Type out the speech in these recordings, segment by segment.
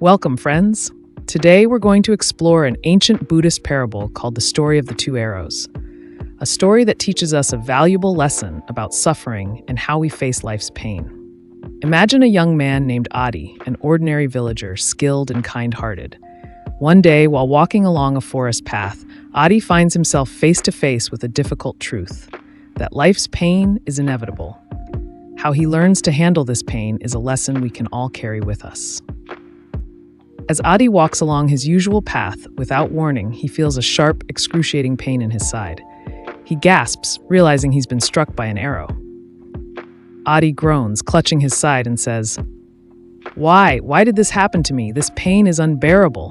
Welcome, friends. Today we're going to explore an ancient Buddhist parable called the story of the two arrows, a story that teaches us a valuable lesson about suffering and how we face life's pain. Imagine a young man named Adi, an ordinary villager, skilled and kind-hearted. One day, while walking along a forest path, Adi finds himself face to face with a difficult truth, that life's pain is inevitable. How he learns to handle this pain is a lesson we can all carry with us. As Adi walks along his usual path, without warning, he feels a sharp, excruciating pain in his side. He gasps, realizing he's been struck by an arrow. Adi groans, clutching his side, and says, "Why? Why did this happen to me? This pain is unbearable."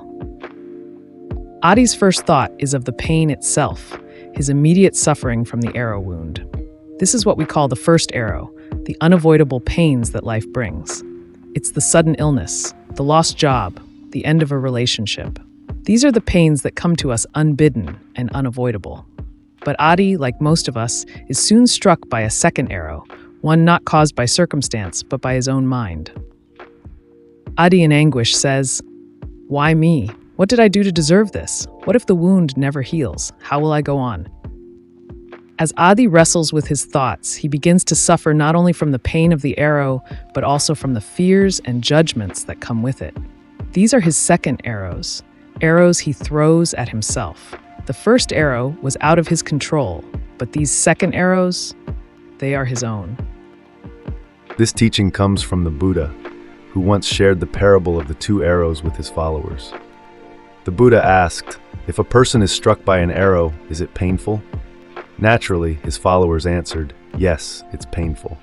Adi's first thought is of the pain itself, his immediate suffering from the arrow wound. This is what we call the first arrow, the unavoidable pains that life brings. It's the sudden illness, the lost job, the end of a relationship. These are the pains that come to us unbidden and unavoidable. But Adi, like most of us, is soon struck by a second arrow, one not caused by circumstance, but by his own mind. Adi in anguish says, "Why me? What did I do to deserve this? What if the wound never heals? How will I go on?" As Adi wrestles with his thoughts, he begins to suffer not only from the pain of the arrow, but also from the fears and judgments that come with it. These are his second arrows he throws at himself. The first arrow was out of his control, but these second arrows, they are his own. This teaching comes from the Buddha, who once shared the parable of the two arrows with his followers. The Buddha asked, "If a person is struck by an arrow, is it painful?" Naturally, his followers answered, "Yes, it's painful."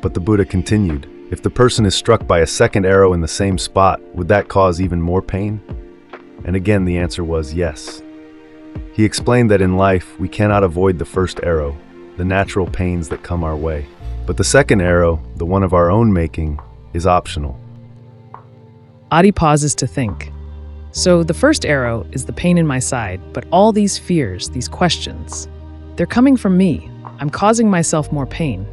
But the Buddha continued, "If the person is struck by a second arrow in the same spot, would that cause even more pain?" And again the answer was yes. He explained that in life, we cannot avoid the first arrow, the natural pains that come our way. But the second arrow, the one of our own making, is optional. Adi pauses to think. So the first arrow is the pain in my side, but all these fears, these questions, they're coming from me. I'm causing myself more pain.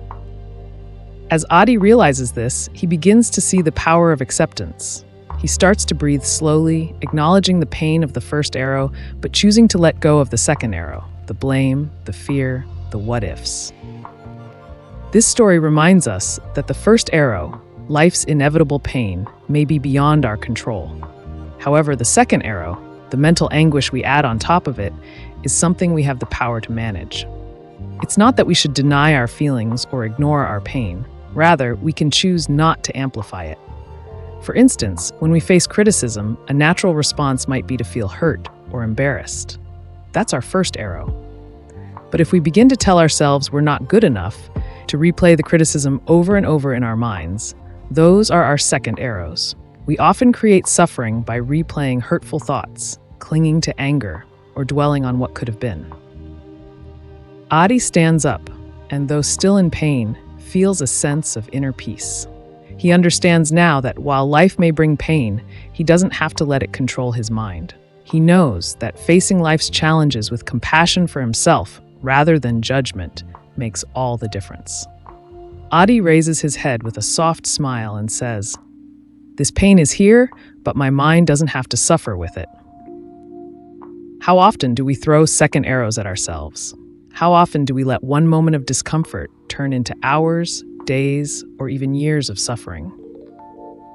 As Adi realizes this, he begins to see the power of acceptance. He starts to breathe slowly, acknowledging the pain of the first arrow, but choosing to let go of the second arrow, the blame, the fear, the what-ifs. This story reminds us that the first arrow, life's inevitable pain, may be beyond our control. However, the second arrow, the mental anguish we add on top of it, is something we have the power to manage. It's not that we should deny our feelings or ignore our pain. Rather, we can choose not to amplify it. For instance, when we face criticism, a natural response might be to feel hurt or embarrassed. That's our first arrow. But if we begin to tell ourselves we're not good enough, to replay the criticism over and over in our minds, those are our second arrows. We often create suffering by replaying hurtful thoughts, clinging to anger, or dwelling on what could have been. Adi stands up, and though still in pain, feels a sense of inner peace. He understands now that while life may bring pain, he doesn't have to let it control his mind. He knows that facing life's challenges with compassion for himself, rather than judgment, makes all the difference. Adi raises his head with a soft smile and says, "This pain is here, but my mind doesn't have to suffer with it." How often do we throw second arrows at ourselves? How often do we let one moment of discomfort turn into hours, days, or even years of suffering?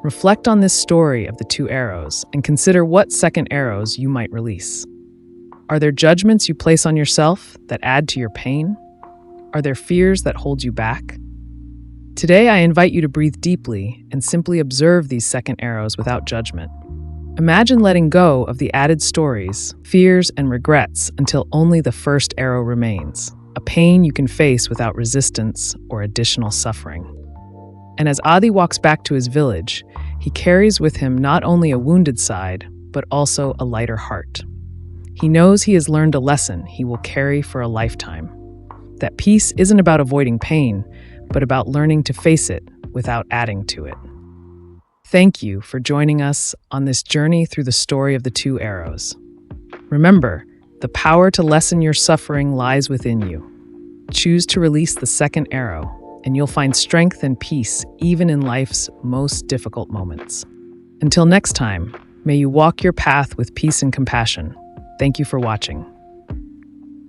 Reflect on this story of the two arrows and consider what second arrows you might release. Are there judgments you place on yourself that add to your pain? Are there fears that hold you back? Today, I invite you to breathe deeply and simply observe these second arrows without judgment. Imagine letting go of the added stories, fears, and regrets until only the first arrow remains, a pain you can face without resistance or additional suffering. And as Adi walks back to his village, he carries with him not only a wounded side, but also a lighter heart. He knows he has learned a lesson he will carry for a lifetime. That peace isn't about avoiding pain, but about learning to face it without adding to it. Thank you for joining us on this journey through the story of the two arrows. Remember, the power to lessen your suffering lies within you. Choose to release the second arrow, and you'll find strength and peace even in life's most difficult moments. Until next time, may you walk your path with peace and compassion. Thank you for watching.